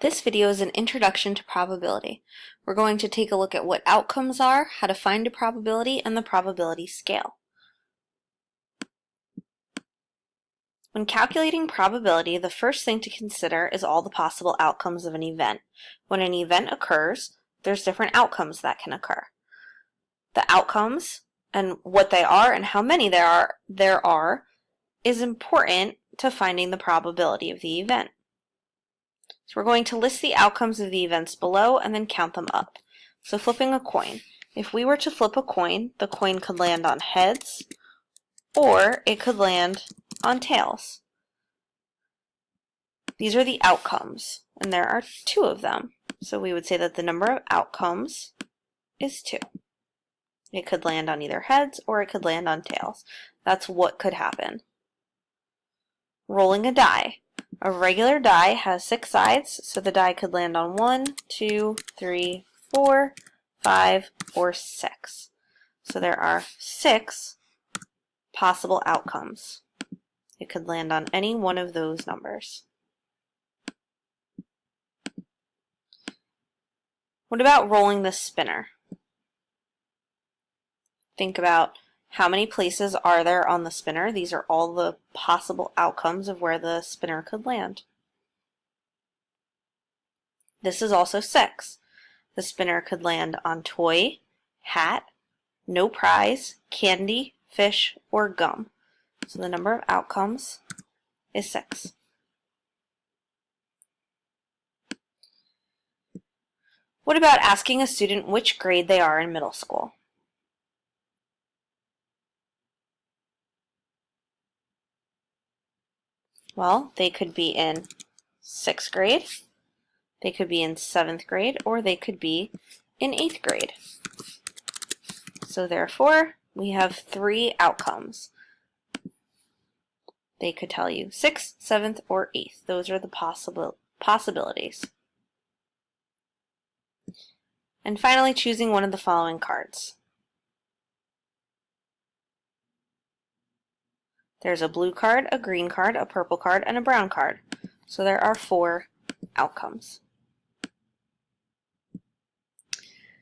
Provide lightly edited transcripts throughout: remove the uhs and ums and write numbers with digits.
This video is an introduction to probability. We're going to take a look at what outcomes are, how to find a probability, and the probability scale. When calculating probability, the first thing to consider is all the possible outcomes of an event. When an event occurs, there's different outcomes that can occur. The outcomes and what they are and how many there are is important to finding the probability of the event. So we're going to list the outcomes of the events below and then count them up. So flipping a coin. If we were to flip a coin, the coin could land on heads or it could land on tails. These are the outcomes, and there are two of them. So we would say that the number of outcomes is 2. It could land on either heads or it could land on tails. That's what could happen. Rolling a die. A regular die has 6 sides, so the die could land on 1, 2, 3, 4, 5, or 6. So there are 6 possible outcomes. It could land on any one of those numbers. What about rolling the spinner? Think about how many places are there on the spinner. These are all the possible outcomes of where the spinner could land. This is also 6. The spinner could land on toy, hat, no prize, candy, fish, or gum. So the number of outcomes is 6. What about asking a student which grade they are in middle school? Well, they could be in 6th grade, they could be in 7th grade, or they could be in 8th grade. So therefore, we have 3 outcomes. They could tell you 6th, 7th, or 8th. Those are the possibilities. And finally, choosing one of the following cards. There's a blue card, a green card, a purple card, and a brown card. So there are 4 outcomes.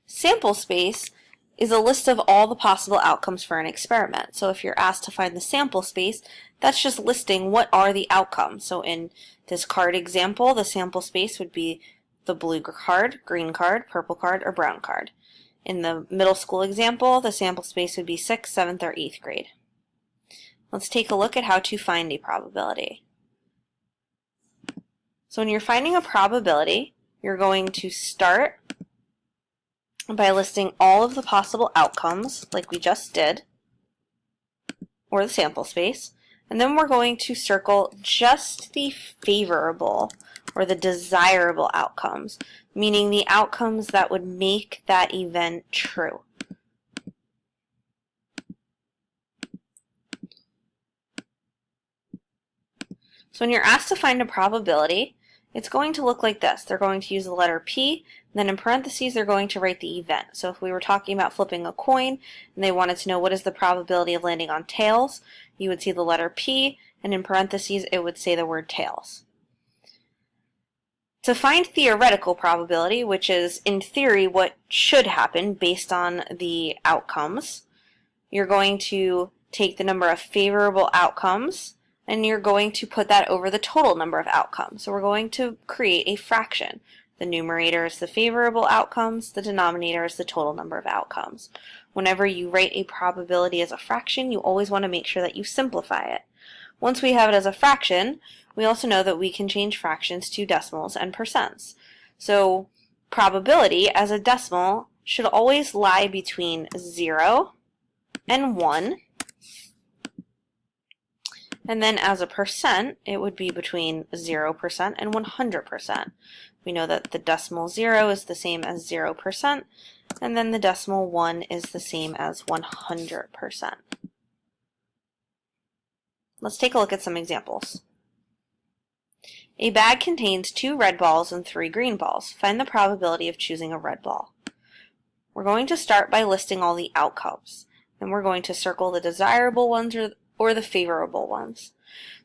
Sample space is a list of all the possible outcomes for an experiment. So if you're asked to find the sample space, that's just listing what are the outcomes. So in this card example, the sample space would be the blue card, green card, purple card, or brown card. In the middle school example, the sample space would be 6th, 7th, or 8th grade. Let's take a look at how to find a probability. So when you're finding a probability, you're going to start by listing all of the possible outcomes, like we just did, or the sample space, and then we're going to circle just the favorable or the desirable outcomes, meaning the outcomes that would make that event true. So when you're asked to find a probability, it's going to look like this. They're going to use the letter P, and then in parentheses they're going to write the event. So if we were talking about flipping a coin and they wanted to know what is the probability of landing on tails, you would see the letter P, and in parentheses it would say the word tails. To find theoretical probability, which is in theory what should happen based on the outcomes, you're going to take the number of favorable outcomes and you're going to put that over the total number of outcomes. So we're going to create a fraction. The numerator is the favorable outcomes, the denominator is the total number of outcomes. Whenever you write a probability as a fraction, you always want to make sure that you simplify it. Once we have it as a fraction, we also know that we can change fractions to decimals and percents. So probability as a decimal should always lie between 0 and 1. And then as a percent, it would be between 0% and 100%. We know that the decimal 0 is the same as 0%, and then the decimal 1 is the same as 100%. Let's take a look at some examples. A bag contains 2 red balls and 3 green balls. Find the probability of choosing a red ball. We're going to start by listing all the outcomes. Then we're going to circle the desirable ones or the favorable ones.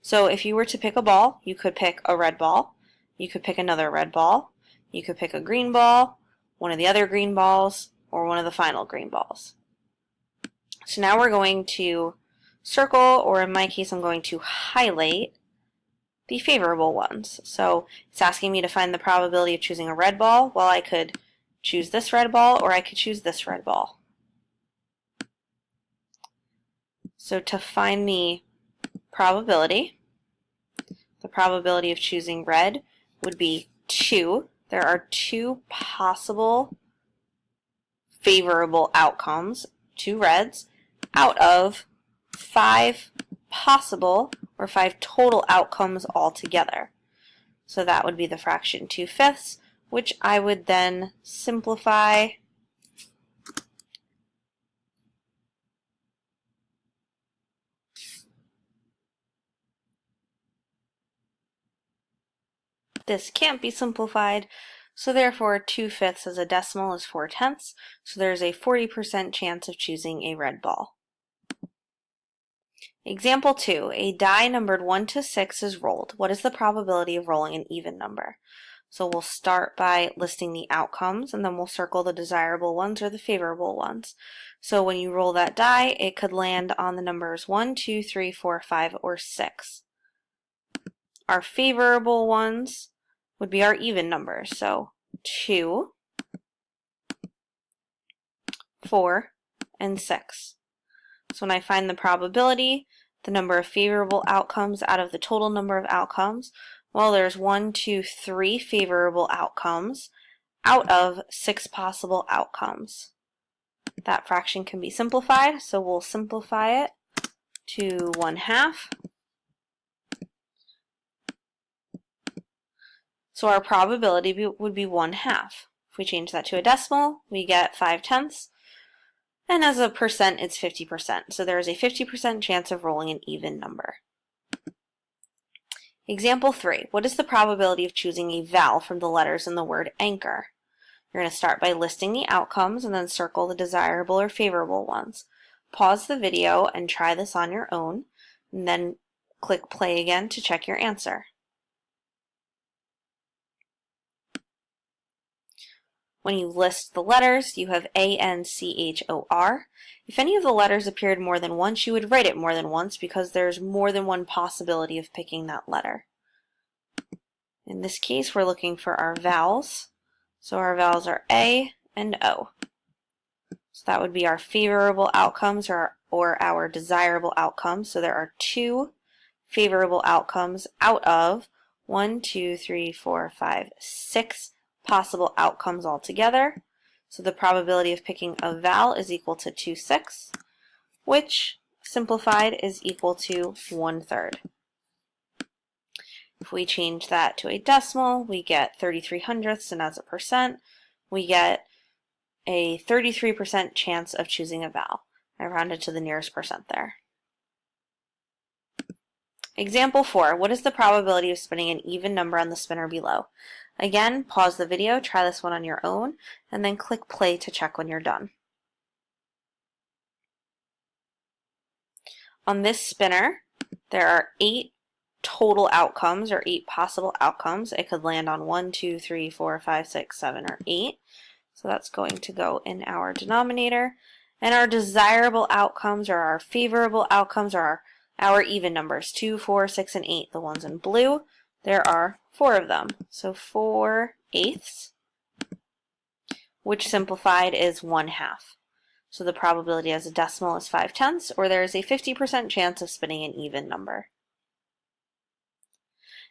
So if you were to pick a ball, you could pick a red ball. You could pick another red ball, you could pick a green ball, one of the other green balls, or one of the final green balls. So now we're going to circle, or in my case I'm going to highlight the favorable ones. So it's asking me to find the probability of choosing a red ball. Well, I could choose this red ball or I could choose this red ball. So to find the probability of choosing red would be 2. There are 2 possible favorable outcomes, 2 reds, out of 5 possible or 5 total outcomes altogether. So that would be the fraction 2/5, which I would then simplify This can't be simplified, so therefore 2/5 as a decimal is 4/10, so there's a 40% chance of choosing a red ball. Example 2, a die numbered 1 to 6 is rolled. What is the probability of rolling an even number? So we'll start by listing the outcomes, and then we'll circle the desirable ones or the favorable ones. So when you roll that die, it could land on the numbers 1, 2, 3, 4, 5, or 6. Our favorable ones would be our even numbers, so 2, 4, and 6. So when I find the probability, the number of favorable outcomes out of the total number of outcomes, well, there's 1, 2, 3 favorable outcomes out of 6 possible outcomes. That fraction can be simplified, so we'll simplify it to 1/2. So our probability would be 1/2. If we change that to a decimal, we get 5/10. And as a percent, it's 50%. So there is a 50% chance of rolling an even number. Example 3. What is the probability of choosing a vowel from the letters in the word anchor? You're going to start by listing the outcomes and then circle the desirable or favorable ones. Pause the video and try this on your own, and then click play again to check your answer. When you list the letters, you have A-N-C-H-O-R. If any of the letters appeared more than once, you would write it more than once because there's more than one possibility of picking that letter. In this case, we're looking for our vowels. So our vowels are A and O. So that would be our favorable outcomes or our desirable outcomes. So there are 2 favorable outcomes out of 1, 2, 3, 4, 5, 6 possible outcomes altogether. So the probability of picking a vowel is equal to 2/6, which simplified is equal to 1/3. If we change that to a decimal, we get 33/100ths, and as a percent, we get a 33% chance of choosing a vowel. I rounded to the nearest percent there. Example 4, what is the probability of spinning an even number on the spinner below? Again, pause the video, try this one on your own, and then click play to check when you're done. On this spinner, there are 8 total outcomes or 8 possible outcomes. It could land on 1, 2, 3, 4, 5, 6, 7, or 8. So that's going to go in our denominator. And our desirable outcomes or our favorable outcomes are our even numbers, 2, 4, 6, and 8, the ones in blue. There are 4 of them, so 4/8, which simplified is 1/2. So the probability as a decimal is 5/10, or there is a 50% chance of spinning an even number.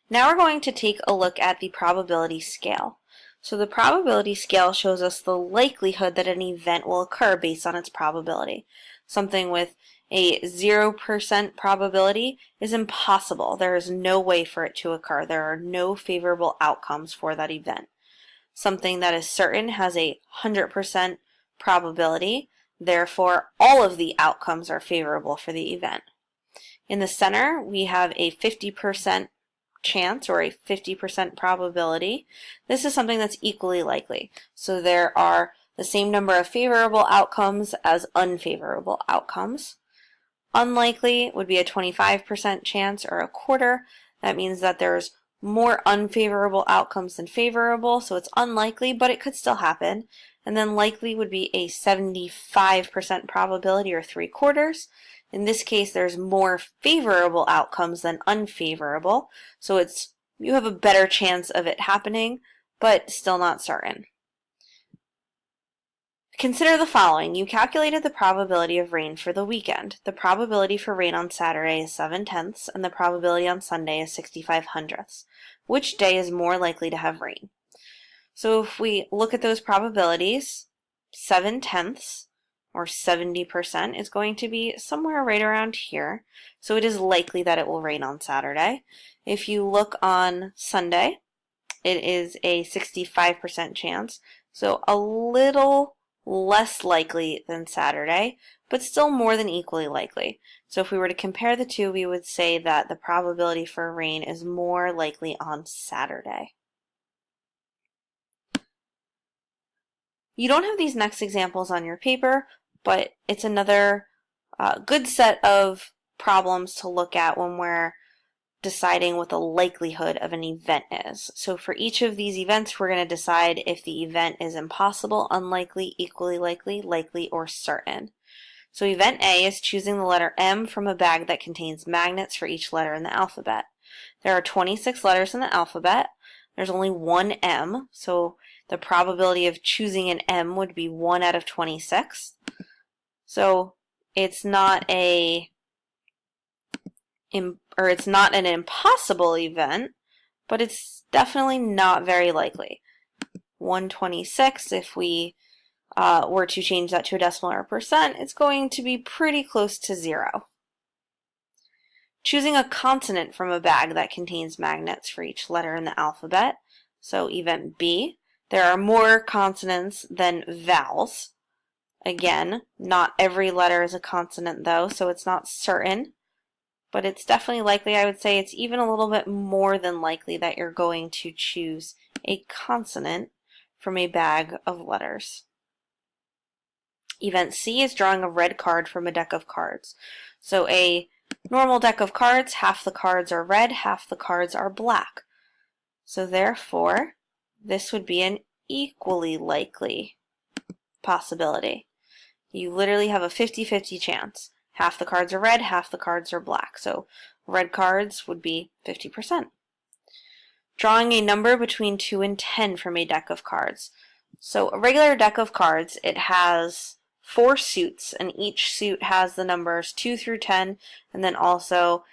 Now we're going to take a look at the probability scale. So the probability scale shows us the likelihood that an event will occur based on its probability. Something with a 0% probability is impossible. There is no way for it to occur. There are no favorable outcomes for that event. Something that is certain has a 100% probability. Therefore, all of the outcomes are favorable for the event. In the center, we have a 50% chance or a 50% probability. This is something that's equally likely. So there are the same number of favorable outcomes as unfavorable outcomes. Unlikely would be a 25% chance or a quarter. That means that there's more unfavorable outcomes than favorable, so it's unlikely, but it could still happen. And then likely would be a 75% probability, or 3/4. In this case, there's more favorable outcomes than unfavorable, so you have a better chance of it happening, but still not certain. Consider the following. You calculated the probability of rain for the weekend. The probability for rain on Saturday is 7/10, and the probability on Sunday is 65/100. Which day is more likely to have rain? So if we look at those probabilities, 7/10, or 70%, is going to be somewhere right around here. So it is likely that it will rain on Saturday. If you look on Sunday, it is a 65% chance. So a little less likely than Saturday, but still more than equally likely. So if we were to compare the two, we would say that the probability for rain is more likely on Saturday. You don't have these next examples on your paper, but it's another good set of problems to look at when we're deciding what the likelihood of an event is. So for each of these events, we're going to decide if the event is impossible, unlikely, equally likely, likely, or certain. So event A is choosing the letter M from a bag that contains magnets for each letter in the alphabet. There are 26 letters in the alphabet. There's only one M, so the probability of choosing an M would be 1 out of 26. So it's not it's not an impossible event, but it's definitely not very likely. 1/26, if we were to change that to a decimal or a percent, it's going to be pretty close to 0. Choosing a consonant from a bag that contains magnets for each letter in the alphabet. So event B, there are more consonants than vowels. Again, not every letter is a consonant though, so it's not certain, but it's definitely likely. I would say it's even a little bit more than likely that you're going to choose a consonant from a bag of letters. Event C is drawing a red card from a deck of cards. So a normal deck of cards, half the cards are red, half the cards are black. So therefore, this would be an equally likely possibility. You literally have a 50-50 chance. Half the cards are red, half the cards are black. So red cards would be 50%. Drawing a number between 2 and 10 from a deck of cards. So a regular deck of cards, it has 4 suits, and each suit has the numbers 2 through 10, and then also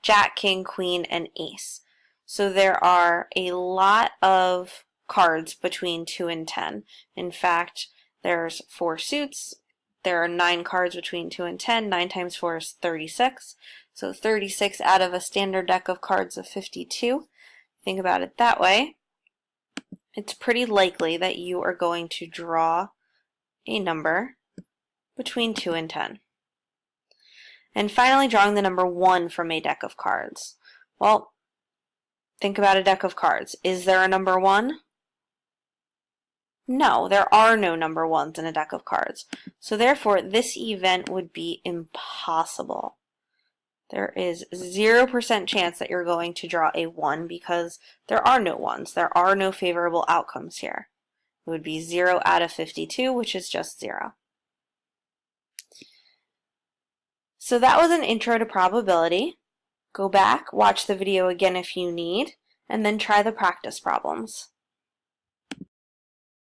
Jack, King, Queen, and Ace. So there are a lot of cards between 2 and 10. In fact, there's 4 suits. There are 9 cards between 2 and 10. 9 times 4 is 36. So 36 out of a standard deck of cards of 52. Think about it that way. It's pretty likely that you are going to draw a number between 2 and 10. And finally, drawing the number 1 from a deck of cards. Well, think about a deck of cards. Is there a number 1? No, there are no number 1s in a deck of cards. So therefore, this event would be impossible. There is 0% chance that you're going to draw a 1 because there are no 1s. There are no favorable outcomes here. It would be 0 out of 52, which is just 0. So that was an intro to probability. Go back, watch the video again if you need, and then try the practice problems.